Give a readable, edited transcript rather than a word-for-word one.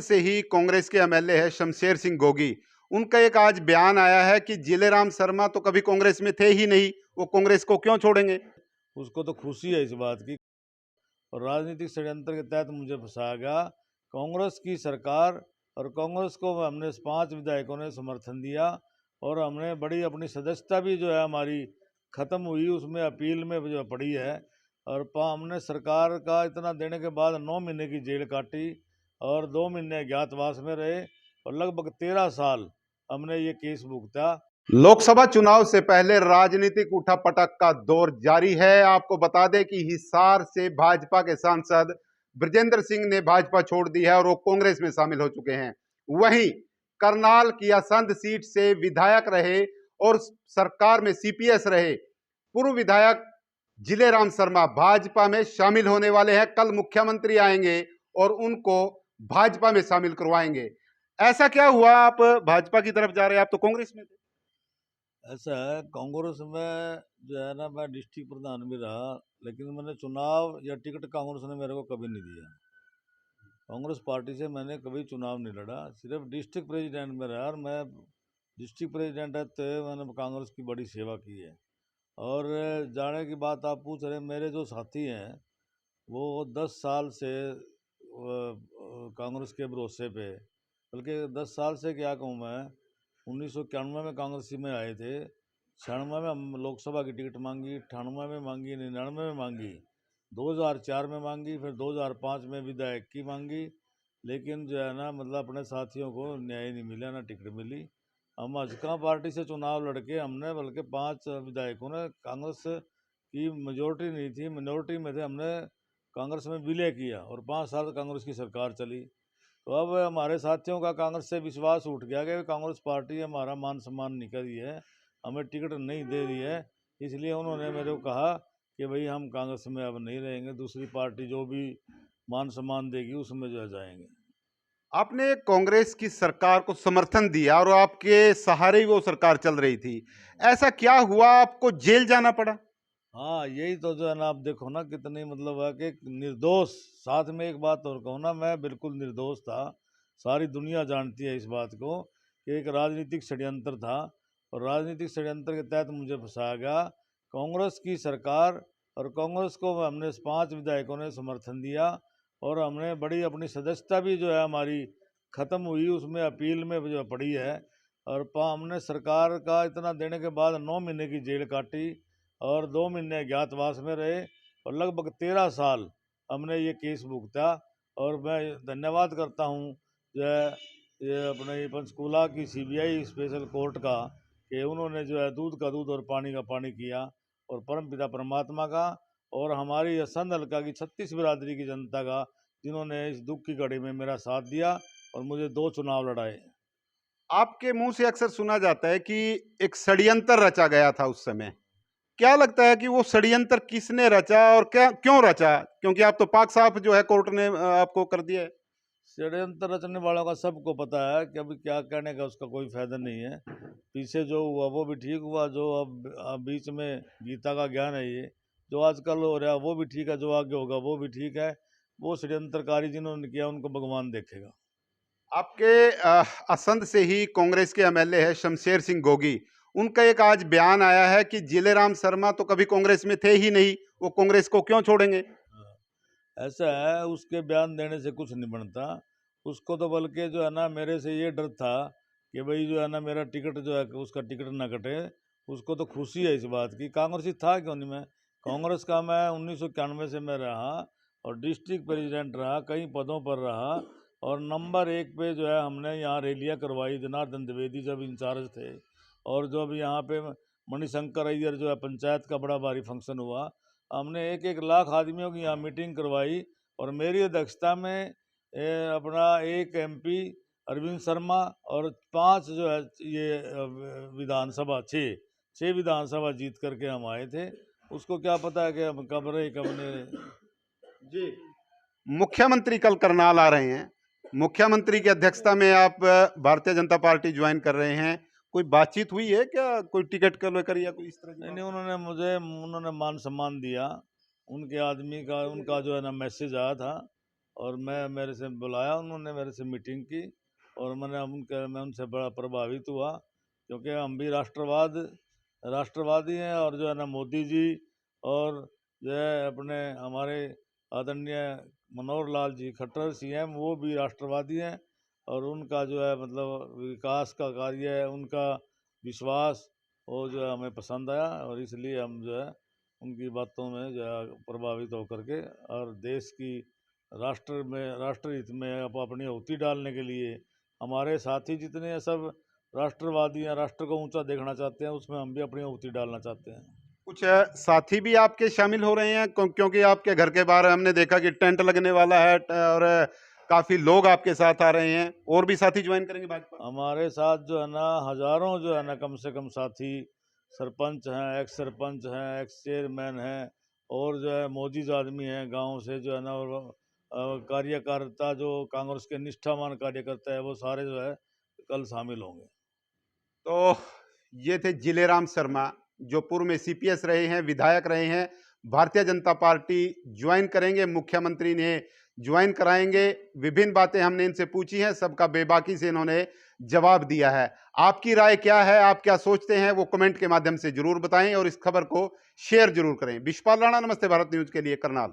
से ही कांग्रेस के एमएलए है शमशेर सिंह गोगी। उनका एक आज बयान आया है कि जिलेराम शर्मा तो कभी कांग्रेस में थे ही नहीं, वो कांग्रेस को क्यों छोड़ेंगे। उसको तो खुशी है इस बात की। और राजनीतिक षड्यंत्र के तहत मुझे फंसाया गया। कांग्रेस की सरकार और कांग्रेस को हमने 5 विधायकों ने समर्थन दिया और हमने बड़ी अपनी सदस्यता भी जो है हमारी ख़त्म हुई, उसमें अपील में जो पड़ी है। और हमने सरकार का इतना देने के बाद 9 महीने की जेल काटी और 2 महीने अज्ञातवास में रहे और लगभग 13 साल हमने ये केस भुगता। लोकसभा चुनाव से पहले राजनीतिक उठापटक का दौर जारी है। आपको बता दें कि हिसार से भाजपा के सांसद ब्रजेंद्र सिंह ने भाजपा छोड़ दी है और वो कांग्रेस में शामिल हो चुके हैं। वहीं करनाल की असंध सीट से विधायक रहे और सरकार में सीपीएस रहे पूर्व विधायक जिलेराम शर्मा भाजपा में शामिल होने वाले हैं। कल मुख्यमंत्री आएंगे और उनको भाजपा में शामिल करवाएंगे। ऐसा क्या हुआ आप भाजपा की तरफ जा रहे हैं? आप तो कांग्रेस में थे। ऐसा है, कांग्रेस में जो है ना, मैं डिस्ट्रिक्ट प्रधान भी रहा, लेकिन मैंने चुनाव या टिकट कांग्रेस ने मेरे को कभी नहीं दिया। कांग्रेस पार्टी से मैंने कभी चुनाव नहीं लड़ा, सिर्फ डिस्ट्रिक्ट प्रेसिडेंट में रहा। और मैं डिस्ट्रिक्ट प्रेसिडेंट रहते हुए मैंने कांग्रेस की बड़ी सेवा की है। और जाने की बात आप पूछ रहे हैं, मेरे जो साथी हैं वो 10 साल से कांग्रेस के भरोसे पे, बल्कि 10 साल से क्या कहूँ मैं, 1991 में कांग्रेस में आए थे। 96 में हम लोकसभा की टिकट मांगी, 98 में मांगी, 99 में मांगी, 2004 में मांगी, फिर 2005 में विधायक की मांगी। लेकिन जो है ना, मतलब अपने साथियों को न्याय नहीं मिला, ना टिकट मिली। हम हजका पार्टी से चुनाव लड़के हमने, बल्कि 5 विधायकों ने, कांग्रेस की मेजोरिटी नहीं थी, मिनोरिटी में थे, हमने कांग्रेस में विलय किया और 5 साल कांग्रेस की सरकार चली। तो अब हमारे साथियों का कांग्रेस से विश्वास उठ गया कि कांग्रेस पार्टी हमारा मान सम्मान नहीं कर रही है, हमें टिकट नहीं दे रही है। इसलिए उन्होंने मेरे को कहा कि भाई हम कांग्रेस में अब नहीं रहेंगे, दूसरी पार्टी जो भी मान सम्मान देगी उसमें जो है जाएंगे। आपने कांग्रेस की सरकार को समर्थन दिया और आपके सहारे ही वो सरकार चल रही थी। ऐसा क्या हुआ आपको जेल जाना पड़ा? हाँ, यही तो जो है ना, आप देखो ना कितनी मतलब है कि निर्दोष। साथ में एक बात और कहूँ ना, मैं बिल्कुल निर्दोष था। सारी दुनिया जानती है इस बात को कि एक राजनीतिक षड्यंत्र था और राजनीतिक षड्यंत्र के तहत मुझे फंसाया गया। कांग्रेस की सरकार और कांग्रेस को हमने 5 विधायकों ने समर्थन दिया और हमने बड़ी अपनी सदस्यता भी जो है हमारी ख़त्म हुई, उसमें अपील में जो पड़ी है। और हमने सरकार का इतना देने के बाद 9 महीने की जेल काटी और 2 महीने अज्ञातवास में रहे और लगभग 13 साल हमने ये केस भुगता। और मैं धन्यवाद करता हूँ जो है ये अपने ये पंचकूला की सीबीआई स्पेशल कोर्ट का, कि उन्होंने जो है दूध का दूध और पानी का पानी किया, और परमपिता परमात्मा का और हमारी असंध हल्का की 36 बिरादरी की जनता का, जिन्होंने इस दुख की घड़ी में मेरा साथ दिया और मुझे 2 चुनाव लड़ाए। आपके मुंह से अक्सर सुना जाता है कि एक षड्यंत्र रचा गया था उस समय। क्या लगता है कि वो षड्यंत्र किसने रचा और क्या क्यों रचा? क्योंकि आप तो पाक साफ जो है कोर्ट ने आपको कर दिया है। षड्यंत्र रचने वालों का सबको पता है कि अभी क्या कहने का उसका कोई फायदा नहीं है। पीछे जो हुआ वो भी ठीक हुआ, जो अब बीच में गीता का ज्ञान है, ये जो आजकल हो रहा है वो भी ठीक है, जो आगे होगा वो भी ठीक है। वो षड्यंत्रकारी जिन्होंने किया उनको भगवान देखेगा। आपके असंध से ही कांग्रेस के एमएलए है शमशेर सिंह गोगी। उनका एक आज बयान आया है कि जिलेराम शर्मा तो कभी कांग्रेस में थे ही नहीं, वो कांग्रेस को क्यों छोड़ेंगे। हाँ, ऐसा है, उसके बयान देने से कुछ नहीं बनता। उसको तो बल्कि जो है ना, मेरे से ये डर था कि भाई जो है ना, मेरा टिकट जो है उसका टिकट ना कटे। उसको तो खुशी है इस बात की, कांग्रेसी था क्यों नहीं मैं। कांग्रेस का मैं 1991 से मैं रहा और डिस्ट्रिक्ट प्रेसिडेंट रहा, कई पदों पर रहा। और नंबर 1 पे जो है हमने यहाँ रैलियाँ करवाई, जनार्दन द्विवेदी जब इंचार्ज थे। और जो अभी यहाँ पे मणिशंकर अय्यर जो है, पंचायत का बड़ा भारी फंक्शन हुआ, हमने 1-1 लाख आदमियों की यहाँ मीटिंग करवाई। और मेरी अध्यक्षता में अपना 1 एमपी अरविंद शर्मा और 5 जो है ये विधानसभा 6 विधानसभा जीत करके हम आए थे। उसको क्या पता है कि हम कब रहे कब नहीं रहे। जी, मुख्यमंत्री कल करनाल आ रहे हैं। मुख्यमंत्री की अध्यक्षता में आप भारतीय जनता पार्टी ज्वाइन कर रहे हैं। कोई बातचीत हुई है क्या? कोई टिकट को लेकर या कोई इस तरह की नहीं बात? नहीं, उन्होंने मान सम्मान दिया। उनके आदमी का, उनका जो है ना मैसेज आया था और मैं मेरे से बुलाया, उन्होंने मेरे से मीटिंग की और मैं उनसे बड़ा प्रभावित हुआ, क्योंकि हम भी राष्ट्रवादी हैं और जो है ना मोदी जी और जो है अपने हमारे आदरणीय मनोहर लाल जी खट्टर सीएम, वो भी राष्ट्रवादी हैं और उनका जो है मतलब विकास का कार्य है, उनका विश्वास, वो जो है हमें पसंद आया और इसलिए हम जो है उनकी बातों में जो है प्रभावित होकर के और देश की राष्ट्र हित में अपनी आहुति डालने के लिए हमारे साथी जितने हैं सब राष्ट्रवादी हैं, राष्ट्र को ऊंचा देखना चाहते हैं, उसमें हम भी अपनी आहुति डालना चाहते हैं। कुछ साथी भी आपके शामिल हो रहे हैं क्योंकि आपके घर के बाहर हमने देखा कि टेंट लगने वाला है और काफी लोग आपके साथ आ रहे हैं, और भी साथी ज्वाइन करेंगे भाजपा? हमारे साथ जो है ना हजारों जो है ना कम से कम साथी सरपंच हैं, एक्स सरपंच हैं, एक्स चेयरमैन हैं और जो है मौजूद आदमी हैं गांव से जो है ना, और कार्यकर्ता जो कांग्रेस के निष्ठावान कार्यकर्ता है वो सारे जो है कल शामिल होंगे। तो ये थे जिलेराम शर्मा, जो पूर्व में सीपीएस रहे हैं, विधायक रहे हैं, भारतीय जनता पार्टी ज्वाइन करेंगे, मुख्यमंत्री ने ज्वाइन कराएंगे। विभिन्न बातें हमने इनसे पूछी हैं, सबका बेबाकी से इन्होंने जवाब दिया है। आपकी राय क्या है, आप क्या सोचते हैं, वो कमेंट के माध्यम से जरूर बताएं और इस खबर को शेयर जरूर करें। विश्वपाल राणा, नमस्ते भारत न्यूज के लिए, करनाल।